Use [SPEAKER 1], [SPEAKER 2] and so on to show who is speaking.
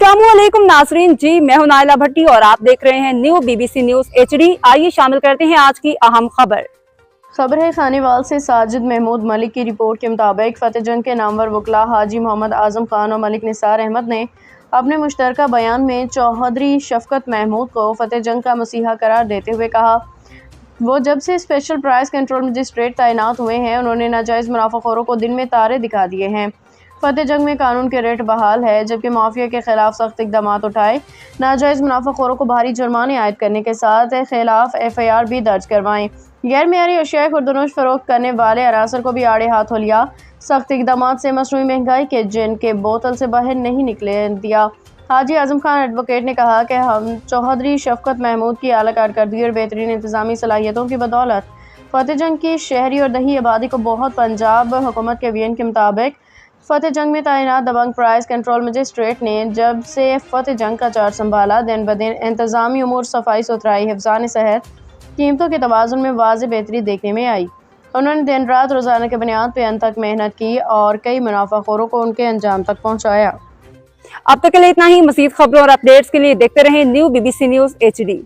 [SPEAKER 1] अस्सलामुअलैकुम नाजरीन जी, मैं हूं नाइला भट्टी और आप देख रहे हैं न्यू BBC न्यूज HD। आइए शामिल करते हैं आज की अहम खबर।
[SPEAKER 2] खबर है खानेवाल से साजिद महमूद मलिक की रिपोर्ट के मुताबिक फतेह जंग के नामवर वकला हाजी मोहम्मद आजम खान और मलिक निसार अहमद ने अपने मुश्तरका बयान में चौधरी शफकत महमूद को फतेह जंग का मसीहा करार देते हुए कहा, वो जब से स्पेशल प्राइस कंट्रोल मजिस्ट्रेट तैनात हुए हैं उन्होंने नाजायज़ मुनाफाखोरों को दिन में तारे दिखा दिए हैं। फतेह जंग में कानून के रेट बहाल है, जबकि माफिया के खिलाफ सख्त इकदाम उठाए, नाजायज़ मुनाफाखोरों को भारी जुर्माने आयद करने के साथ खिलाफ FIR भी दर्ज करवाएं। गैर मियारी अशिया खुर्दनोश फरोख्त करने वाले अनासर को भी आड़े हाथों लिया। सख्त इकदाम से मसनूई महंगाई के जिन के बोतल से बाहर नहीं निकले दिया। हाजी आजम खान एडवोकेट ने कहा कि हम चौधरी शफकत महमूद की आला कारकर्दगी और बेहतरीन इंतजामी सलाहियतों की बदौलत फतेह जंग की शहरी और दही आबादी को बहुत पंजाब हुकूमत के वीएन के मुताबिक फतेह जंग में तैनात दबंग प्राइस कंट्रोल मजिस्ट्रेट ने जब से फतेह जंग का चार्ज संभाला दिन ब दिन इंतजामी उमूर, सफाई सुथराई, हिफ्ज़ान सेहत, कीमतों के तवाज़ुन में वाज़ेह बेहतरी देखने में आई। उन्होंने दिन रात रोज़ाना के बुनियाद पर अंत तक मेहनत की और कई मुनाफाखोरों को उनके अंजाम तक पहुँचाया।
[SPEAKER 1] अब तक के लिए इतना ही। मज़ीद खबरों और अपडेट्स के लिए देखते रहें न्यू BBC न्यूज HD।